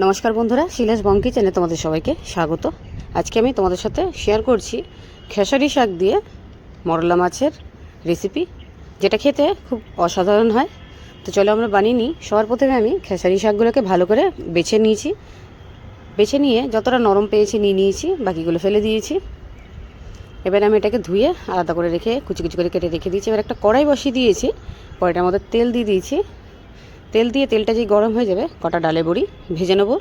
নমস্কার বন্ধুরা, শিলাস বঙ্কি চ্যানেলে তোমাদের সবাইকে স্বাগত। আজকে আমি তোমাদের সাথে শেয়ার করছি খেসারি শাক দিয়ে মরলা মাছের রেসিপি, যেটা খেতে খুব অসাধারণ হয়। তো চলো আমরা বানিয়ে নিই। সবার প্রথমে আমি খেসারি শাকগুলোকে ভালো করে বেছে নিয়েছি। বেছে নিয়ে যতটা নরম পেয়েছি নিয়েছি, বাকিগুলো ফেলে দিয়েছি। এবার আমি এটাকে ধুয়ে আলাদা করে রেখে কুচি কুচি করে কেটে রেখে দিয়েছি। এবার একটা কড়াই বসিয়ে দিয়েছি। কড়াইটার মধ্যে তেল দিয়ে দিয়েছি। তেল দিয়ে তেলটা যেই গরম হয়ে যাবে, কটা ডালে বড়ি ভেজে নেব।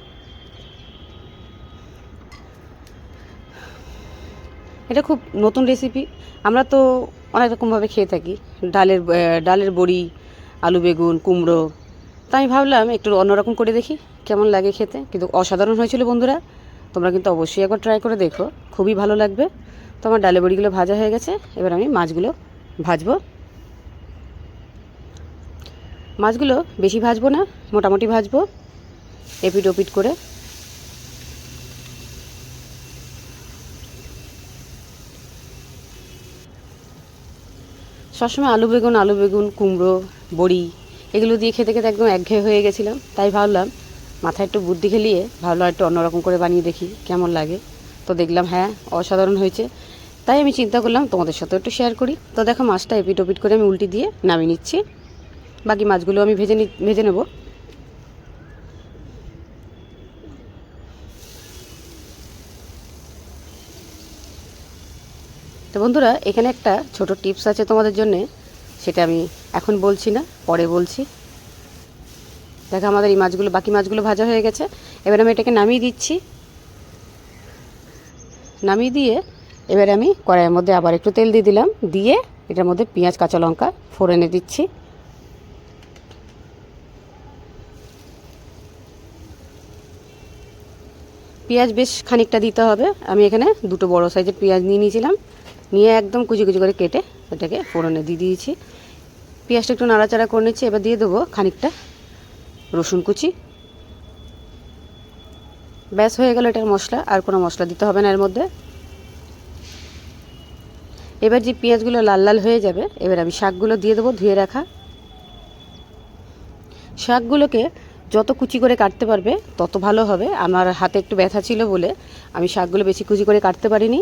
এটা খুব নতুন রেসিপি, আমরা তো অনেক রকমভাবে খেয়ে থাকি। ডালের বড়ি, আলু বেগুন, কুমড়ো। তো আমি ভাবলাম একটু অন্যরকম করে দেখি কেমন লাগে খেতে। কিন্তু অসাধারণ হয়েছিল বন্ধুরা, তোমরা কিন্তু অবশ্যই একবার ট্রাই করে দেখো, খুবই ভালো লাগবে। তো আমার ডালের বড়িগুলো ভাজা হয়ে গেছে। এবার আমি মাছগুলো ভাজবো। মাছগুলো বেশি ভাজবো না, মোটামুটি ভাজবো, এপিট ওপিট করে। সবসময় আলু বেগুন, কুমড়ো, বড়ি এগুলো দিয়ে খেতে খেতে একদম একঘেয়ে হয়ে গেছিলাম। তাই ভাবলাম মাথায় একটু বুদ্ধি খেলিয়ে ভাবলাম একটু অন্যরকম করে বানিয়ে দেখি কেমন লাগে। তো দেখলাম হ্যাঁ, অসাধারণ হয়েছে। তাই আমি চিন্তা করলাম তোমাদের সাথে একটু শেয়ার করি। তো দেখো, মাছটা এপিট ওপিট করে আমি উল্টি দিয়ে নামিয়ে নিচ্ছি। বাকি মাছগুলো আমি ভেজে নেব। তো বন্ধুরা, এখানে একটা ছোট টিপস আছে তোমাদের জন্যে, সেটা আমি এখন বলছি না, পরে বলছি। দেখো, আমাদের এই মাছগুলো, বাকি মাছগুলো ভাজা হয়ে গেছে। এবার আমি এটাকে নামিয়ে দিচ্ছি। নামিয়ে দিয়ে এবার আমি কড়াইয়ের মধ্যে আবার একটু তেল দিয়ে দিলাম। দিয়ে এটার মধ্যে পেঁয়াজ কাঁচা লঙ্কা ফোড়নে দিচ্ছি। পেঁয়াজ বেশ খানিকটা দিতে হবে। আমি এখানে দুটো বড় সাইজের পেঁয়াজ নিয়ে নিয়েছিলাম, নিয়ে একদম কুচি কুচি করে কেটে এটাকে ফোড়নে দিয়ে দিয়েছি। পেঁয়াজটা একটু নাড়াচাড়া করে নিচ্ছি। এবার দিয়ে দেবো খানিকটা রসুন কুচি। ব্যাস হয়ে গেল এটার মশলা, আর কোনো মশলা দিতে হবে না এর মধ্যে। এবার যে পেঁয়াজগুলো লাল লাল হয়ে যাবে, এবার আমি শাকগুলো দিয়ে দেবো, ধুয়ে রাখা শাকগুলোকে যত কুচি করে কাটতে পারবে তত ভালো হবে। আমার হাতে একটু ব্যথা ছিল বলে আমি শাকগুলো বেশি কুচি করে কাটতে পারিনি।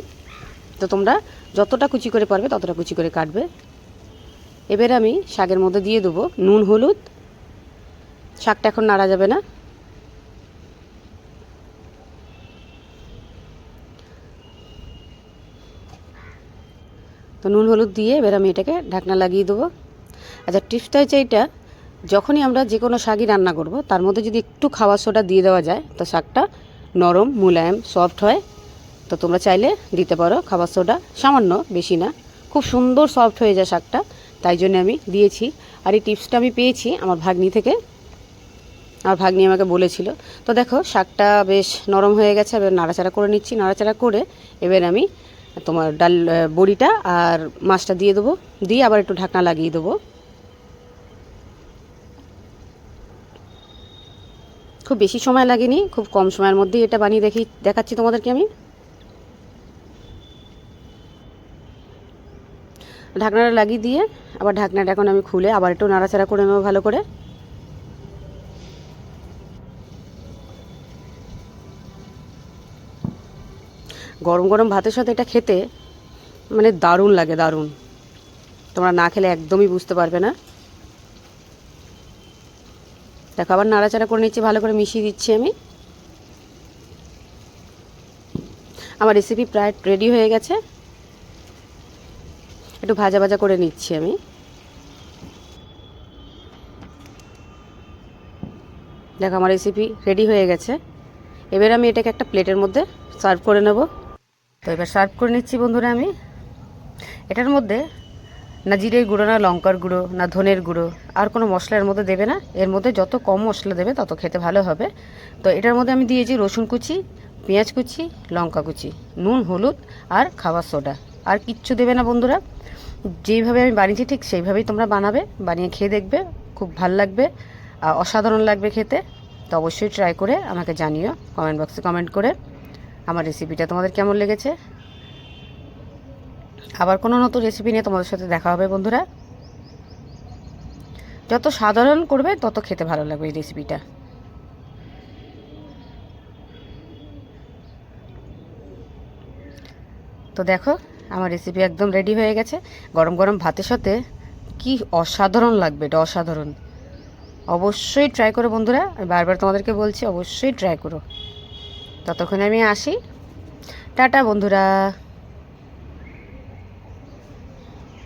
তো তোমরা যতটা কুচি করে পারবে ততটা কুচি করে কাটবে। এবার আমি শাকের মধ্যে দিয়ে দেবো নুন হলুদ। শাকটা এখন নাড়া যাবে না। তো নুন হলুদ দিয়ে এবার আমি এটাকে ঢাকনা লাগিয়ে দেবো। আচ্ছা, টিপসটা হচ্ছে এইটা, যখনই আমরা যে কোনো শাকই রান্না করব তার মধ্যে যদি একটু খাবার সোডা দিয়ে দেওয়া যায় তো শাকটা নরম, মুলায়েম, সফট হয়। তো তোমরা চাইলে দিতে পারো খাবার সোডা, সামান্য, বেশি না। খুব সুন্দর সফট হয়ে যায় শাকটা, তাই জন্য আমি দিয়েছি। আর এই টিপসটা আমি পেয়েছি আমার ভাগ্নি থেকে। আমার ভাগ্নি আমাকে বলেছিল। তো দেখো, শাকটা বেশ নরম হয়ে গেছে। এবার নাড়াচাড়া করে নিচ্ছি। নাড়াচাড়া করে এবার আমি তোমার বড়িটা আর মাছটা দিয়ে দেবো। দিয়ে আবার একটু ঢাকনা লাগিয়ে দেবো। খুব বেশি সময় লাগেনি, খুব কম সময়ের মধ্যেই এটা বানিয়ে দেখাচ্ছি তোমাদেরকে আমি। ঢাকনাটা লাগিয়ে দিয়ে আবার ঢাকনাটা এখন আমি খুলে আবার একটু নাড়াচাড়া করে নেবো ভালো করে। গরম গরম ভাতের সাথে এটা খেতে মানে দারুণ লাগে, দারুণ। তোমরা না খেলে একদমই বুঝতে পারবে না। দেখো, আবার নাড়াচাড়া করে নিচ্ছি, ভালো করে মিশিয়ে দিচ্ছি আমি। আমার রেসিপি প্রায় রেডি হয়ে গেছে। একটু ভাজা ভাজা করে নিচ্ছি আমি। দেখো, আমার রেসিপি রেডি হয়ে গেছে। এবার আমি এটাকে একটা প্লেটের মধ্যে সার্ভ করে নেব। তো এবার সার্ভ করে নিচ্ছি বন্ধুরা আমি। এটার মধ্যে না জিরের গুঁড়ো, না লঙ্কার গুঁড়ো, না ধনের গুঁড়ো, আর কোনো মশলা এর মধ্যে দেবে না। এর মধ্যে যত কম মশলা দেবে তত খেতে ভালো হবে। তো এটার মধ্যে আমি দিয়েছি রসুন কুচি, পেঁয়াজ কুচি, লঙ্কা কুচি, নুন হলুদ আর খাবার সোডা। আর কিচ্ছু দেবে না বন্ধুরা। যেইভাবে আমি বানিয়েছি ঠিক সেইভাবেই তোমরা বানাবে, বানিয়ে খেয়ে দেখবে, খুব ভাল লাগবে, অসাধারণ লাগবে খেতে। তো অবশ্যই ট্রাই করে আমাকে জানিও কমেন্ট বক্সে কমেন্ট করে আমার রেসিপিটা তোমাদের কেমন লেগেছে। আবার কোনো নতুন রেসিপি নিয়ে তোমাদের সাথে দেখা হবে বন্ধুরা। যত সাধারণ করবে তত খেতে ভালো লাগবে এই রেসিপিটা। তো দেখো আমার রেসিপি একদম রেডি হয়ে গেছে। গরম গরম ভাতের সাথে কি অসাধারণ লাগবে, এটা অসাধারণ। অবশ্যই ট্রাই করো বন্ধুরা, আমি বারবার তোমাদেরকে বলছি অবশ্যই ট্রাই করো। ততক্ষণে আমি আসি, টাটা বন্ধুরা।